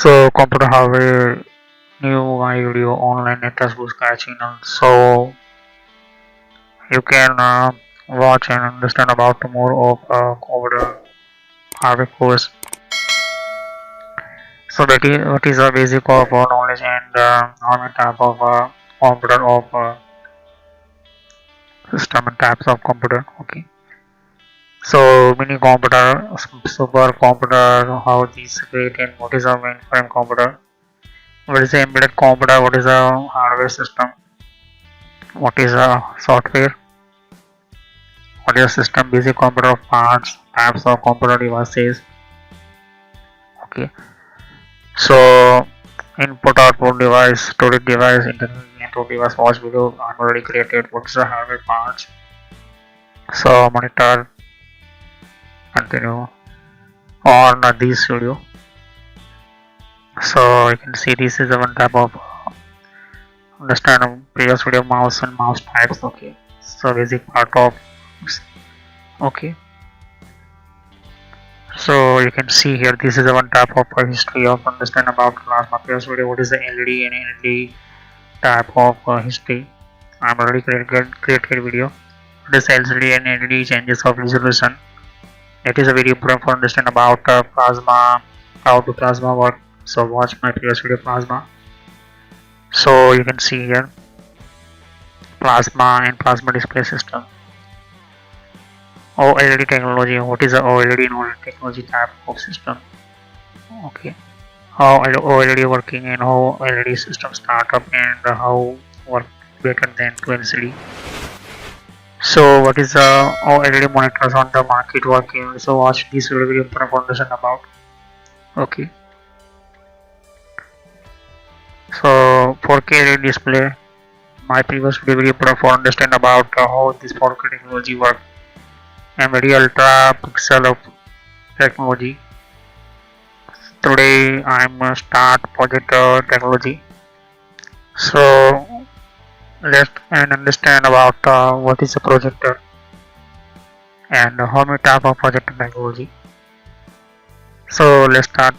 So computer hardware new my video online Nettech Sky channel. So you can watch and understand about more of computer hardware course. So that is what is a basic of knowledge and how many type of computer of system and types of computer. Okay. So mini computer, super computer, how these create and what is a mainframe computer, what is the embedded computer, what is a hardware system, what is a software, what is a system basic computer of parts, types of computer devices. Okay. So input output device, storage device, internet network device, watch video, I'm already created. What is the hardware parts? So monitor, continue on this video. So you can see this is one type of understand previous video mouse and mouse types. Okay, so basic part of okay. So you can see here this is one type of history of understand about plasma. Previous video what is the LED and LED type of history. I'm already created video. What is LCD and LED changes of resolution. That is a very important for understand about plasma, how do plasma work. So watch my previous video plasma. So you can see here plasma and plasma display system. OLED technology, what is the OLED and OLED technology type of system? Okay, how OLED working and how OLED system startup and how work better than to LCD. So what is the OLED monitors on the market working? So watch this video very important for understand about. Okay. So 4K LED display, my previous video very important for understand about how this 4K technology work. And very ultra pixel of technology. Today I'm start Projector Technology. So let's understand about what is a projector and how many type of projector technology. So let's start.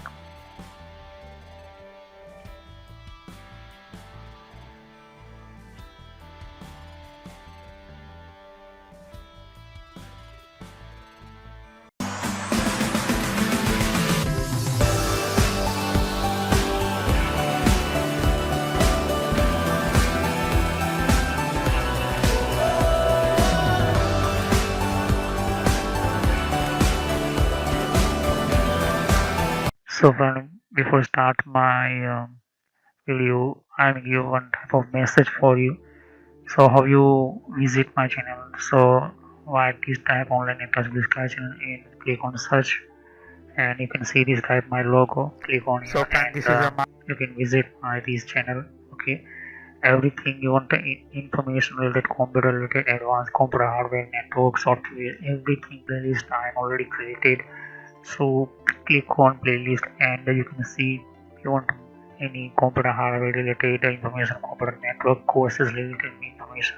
So friend, before start my video, I'm give one type of message for you. So how you visit my channel? So why this type online Nettech Sky channel and click on search, and you can see this type my logo. Click on So here and this is you can visit my this channel. Okay, everything you want information related computer related advanced computer hardware network software everything playlist I already created. So click on playlist and you can see you want any computer hardware related information, computer network courses related information.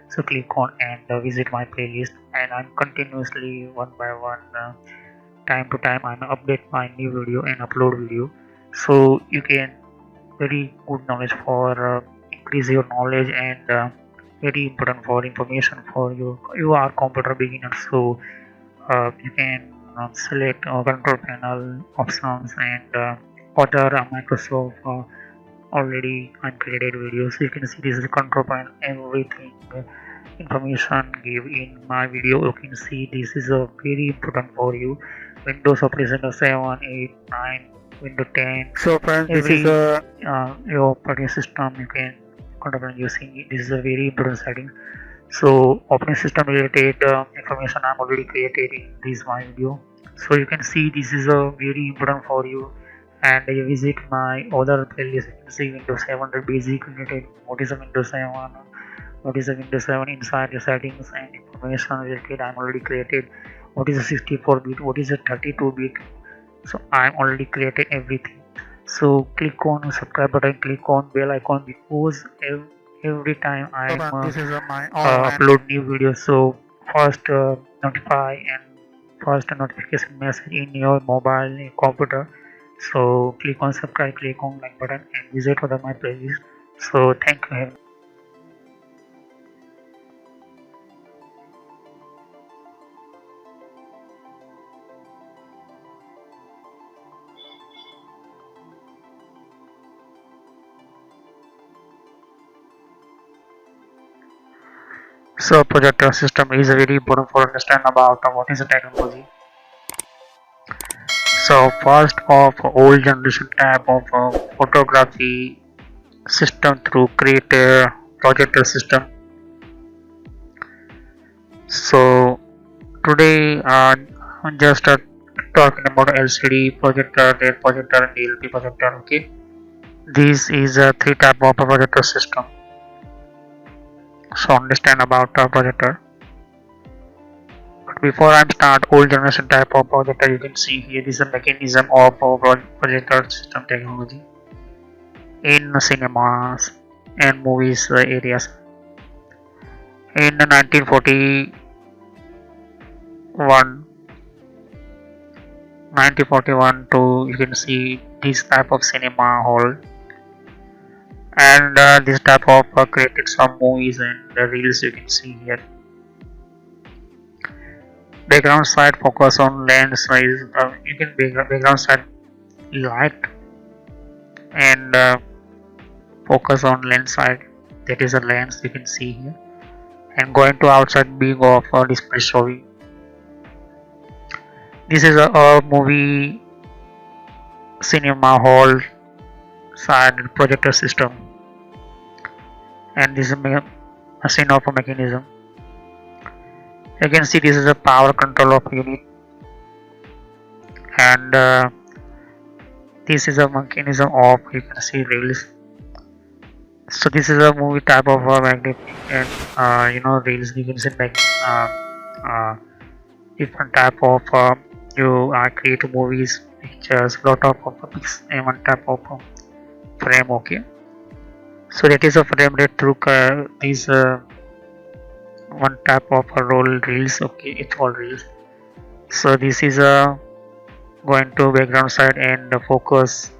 So click on and visit my playlist, and I'm continuously one by one time to time I'm update my new video and upload video. So you can very good knowledge for increase your knowledge and very important for information for you. You are computer beginner, so you can select control panel options and other Microsoft already uncreated videos. So you can see this is the control panel, everything information give in my video. You can see this is a very important for you. Windows operation 7, 8, 9, Windows 10. so friends, this Every is a your operating system you can control using it. This is a very important setting. So operating system related information I'm already created in this my video. So you can see this is a very important for you, and you visit my other playlist. You can see Windows 7 basic related. What is a Windows 7? What is a Windows 7 inside the settings and information related I'm already created. What is a 64-bit? What is a 32-bit? So I'm already created everything. So click on subscribe button, click on bell icon, because every time I'm this is my online upload new videos, so first notify and first notification message in your mobile computer. So click on subscribe, click on like button, and visit other my playlist. So thank you. So projector system is very important for understand about what is the technology. So first of old generation type of photography system through create a projector system. So today I'm just talking about LCD projector, LED projector, and DLP projector. Okay, this is a three type of projector system. So understand about projector. But before I start old generation type of projector, you can see here this is a mechanism of projector system technology in cinemas and movies areas. In 1941, 1941 to you can see this type of cinema hall, and this type of created some movies and the reels you can see here. Background side focus on lens size. You can background side light and focus on lens side. That is a lens you can see here. And going to outside being of display showing. This is a movie cinema hall side projector system, and this is a scene of a mechanism. You can see this is a power control of unit, and this is a mechanism of you can see rails. So this is a movie type of magnetic and rails. You can see like different type of you create movies, pictures, lot of topics and one type of frame. Okay, so that is a frame rate through this one type of roll reels. Okay, it's all reels. So this is a going to background side and focus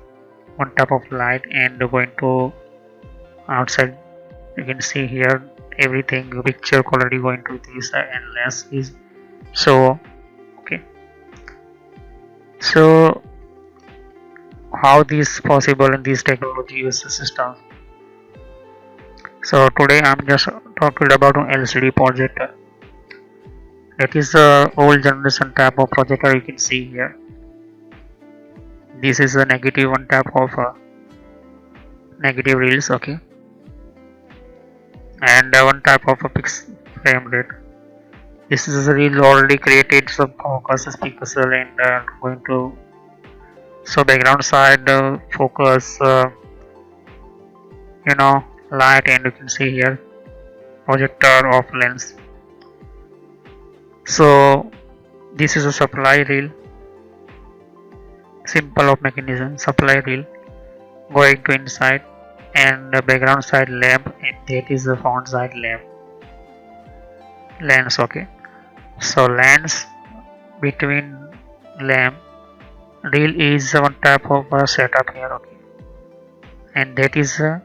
one type of light and going to outside. You can see here everything picture quality going to this and less is so. Okay, so how this possible in this technology use system. So today I'm just talking about an LCD projector. That is the old generation type of projector you can see here. This is a negative one type of negative reels. Okay, and one type of a fixed frame rate. This is a reel already created some focus speakers and going to so background side focus light, and you can see here projector of lens. So this is a supply reel, simple of mechanism supply reel going to inside, and the background side lamp, and that is the front side lamp lens. Okay, so lens between lamp reel is one type of setup here. Okay, and that is a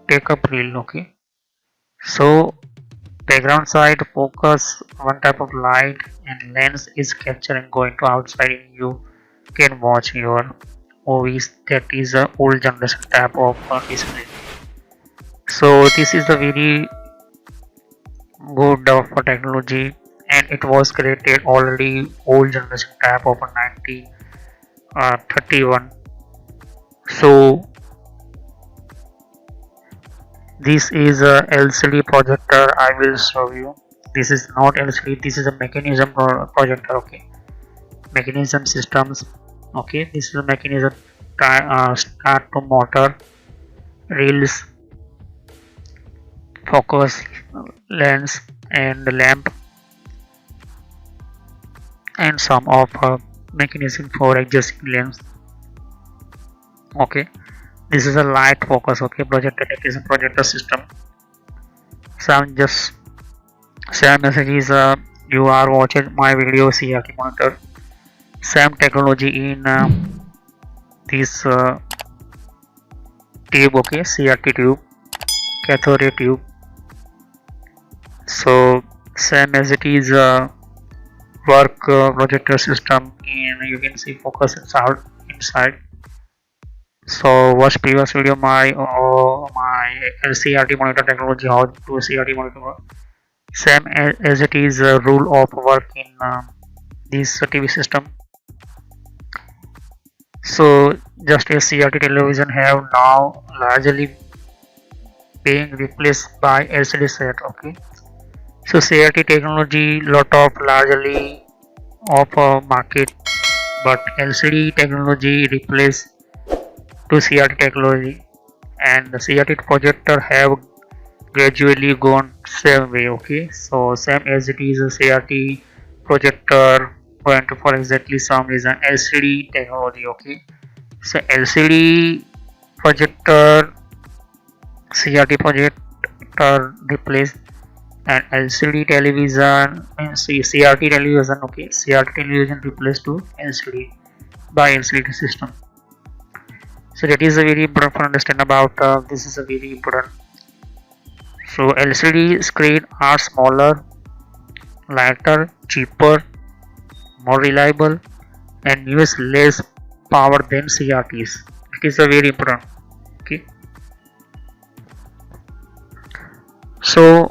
take up reel. Okay, so background side focus one type of light and lens is capturing going to outside, and you can watch your movies. That is a old generation type of display. So this is a very good for technology, and it was created already old generation type of 1931. So this is a LCD projector I will show you. This is not LCD, this is a mechanism projector. Okay, mechanism systems. Okay, this is a mechanism start to motor, reels, focus, lens and lamp, and some of mechanism for adjusting lens. Okay, this is a light focus. Okay, Projector Tech is a projector system. So I'm just same message is you are watching my videos here. Monitor same technology in this tube, okay, CRT tube, cathode tube. So same as it is work projector system, and you can see focus inside. So watch previous video my LCRT monitor technology, how to CRT monitor work. Same as it is rule of work in this TV system. So just as CRT television have now largely being replaced by LCD set, okay. So CRT technology lot of largely of a market, but LCD technology replaced to CRT technology, and the CRT projector have gradually gone same way, okay. So same as it is a CRT projector went for exactly some reason LCD technology, okay. So LCD projector CRT projector replaced, and LCD television and CRT television, okay, CRT television replaced to LCD by LCD system. So that is a very important to understand about this is a very important. So LCD screen are smaller, lighter, cheaper, more reliable, and use less power than CRTs. It is a very important. Okay. So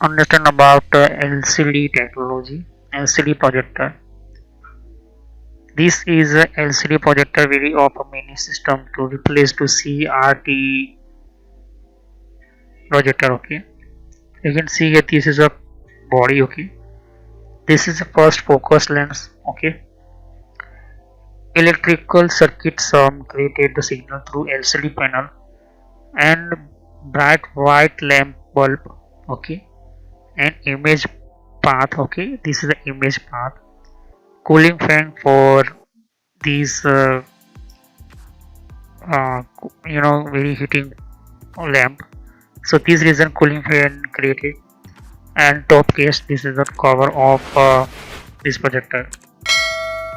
understand about LCD technology, LCD projector. This is a LCD projector very of a mini system to replace to CRT projector. Okay, you can see here this is a body. Okay, this is the first focus lens. Okay, electrical circuits created the signal through LCD panel and bright white lamp bulb. Okay, and image path. Okay, this is the image path. Cooling fan for these very heating lamp. So this reason cooling fan created, and top case, this is the cover of this projector.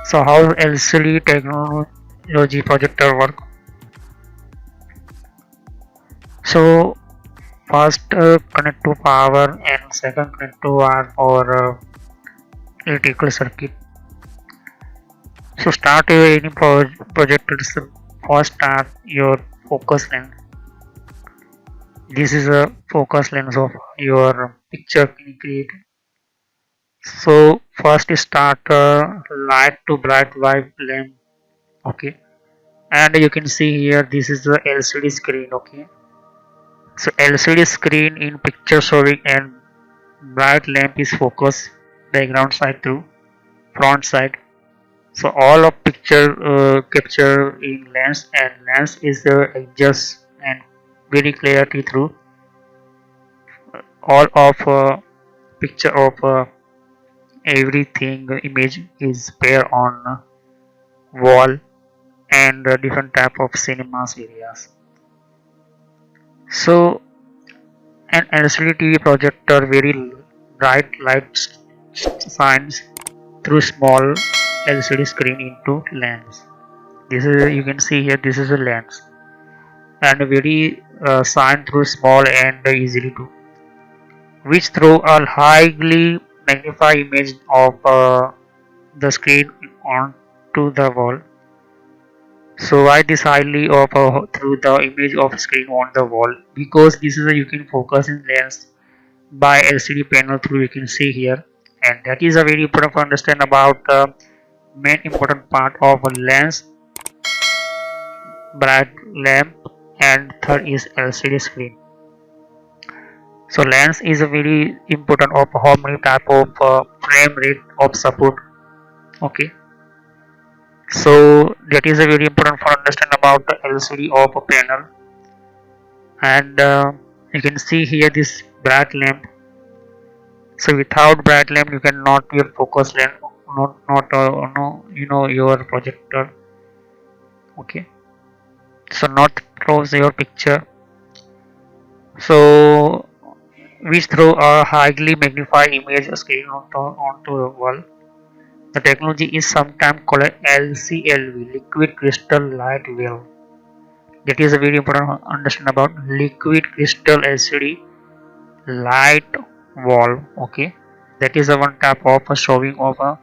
So how LCD technology projector work? So first connect to power, and second connect to R or electrical circuit. So start any projector. First start your focus lens. This is a focus lens of your picture create. So first start light to bright white lamp. Okay, and you can see here this is the LCD screen. Okay, so LCD screen in picture showing, and bright lamp is focus background side to front side. So all of picture capture in lens, and lens is adjust and very clarity through all of picture of everything image is pair on wall and different type of cinemas areas. So an LCD TV projector very bright light shines through small LCD screen into lens. This is, you can see here, this is a lens, and very shine through small and easily to, which throw a highly magnified image of the screen onto the wall. So why this highly of through the image of screen on the wall? Because this is a you can focus in lens by LCD panel through, you can see here, and that is a very important to understand about main important part of a lens, bright lamp, and third is LCD screen. So lens is a very important of how many type of frame rate of support. Okay, so that is a very important for understand about the LCD of a panel, and you can see here this bright lamp. So without bright lamp you cannot your focus lamp, not no, your projector. Okay, so not throws your picture. So which throw a highly magnified image screen onto the wall. The technology is sometimes called LCLV, liquid crystal light valve. That is a very important to understand about liquid crystal LCD light valve. Okay, that is a one type of a showing of a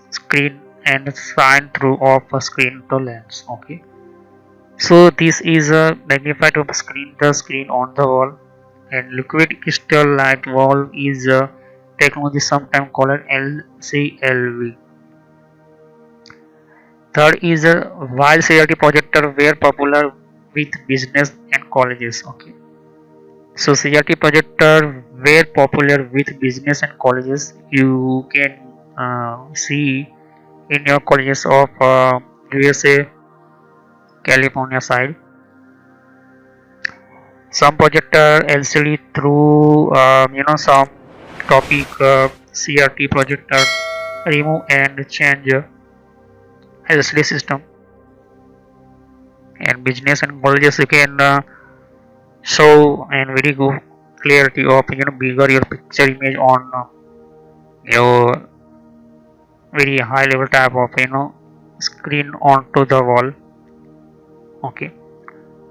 screen and shine through of a screen to lens. Okay, so this is a magnified of screen, the screen on the wall, and liquid crystal light valve is a technology sometimes called LCLV. Third is a wide CRT projector were popular with business and colleges. Okay, so CRT projector were popular with business and colleges. You can see in your colleges of USA, California side. Some projector LCD through some topic CRT projector remove and change LCD system, and business and colleges you can show and very good clarity of bigger your picture image on your very high level type of screen onto the wall. Okay,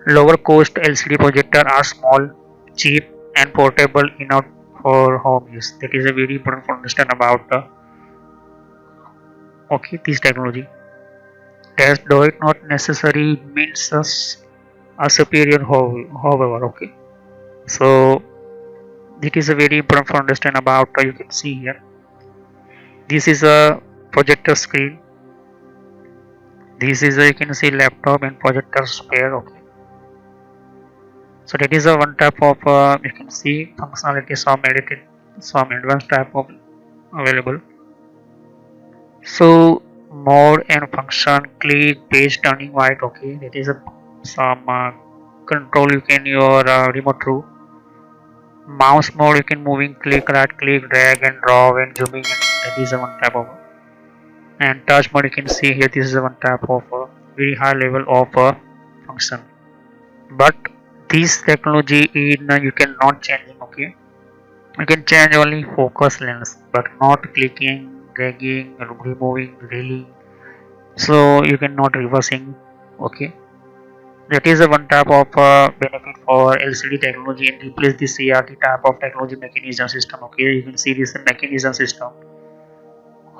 lower cost LCD projector are small, cheap and portable enough for home use. That is a very important to understand about okay this technology. That do it not necessarily means a superior however. Okay, so it is a very important to understand about you can see here. This is a projector screen. This is a you can see laptop and projector pair. Okay, so that is a one type of you can see functionality, some edited, some advanced type of available. So mode and function, click, page turning white. Okay, that is a some control you can your remote through. Mouse mode you can moving, click, right click, drag and drop and zooming. That is a one type of. And touch mode you can see here. This is a one type of very high level of function. But this technology in you cannot change. Okay, you can change only focus lens, but not clicking, dragging, removing, drilling. So you cannot reversing. Okay, that is a one type of benefit for LCD technology and replace the CRT type of technology mechanism system. Okay, you can see this mechanism system.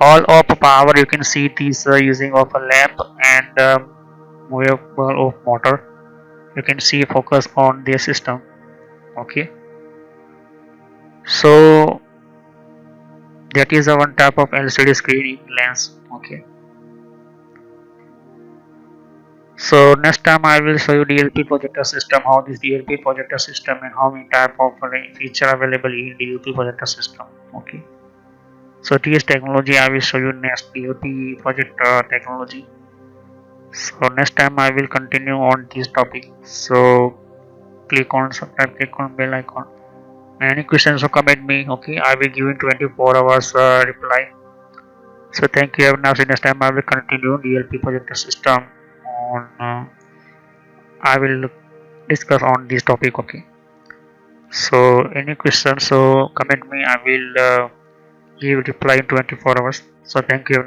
All of power you can see this using of a lamp and movable of motor. You can see focus on the system. Okay, so that is a one type of LCD screen lens. Okay, so next time I will show you DLP projector system, how this DLP projector system and how many type of feature available in DLP projector system. Okay, so this technology I will show you next, DLP projector technology. So next time I will continue on this topic. So click on subscribe, click on bell icon. Any questions or comment me. Okay, I will give in 24 hours reply. So thank you. Have a nice day. Next time I will continue DLP projector system on. I will discuss on this topic. Okay, so any questions, so comment me. I will give reply in 24 hours. So thank you.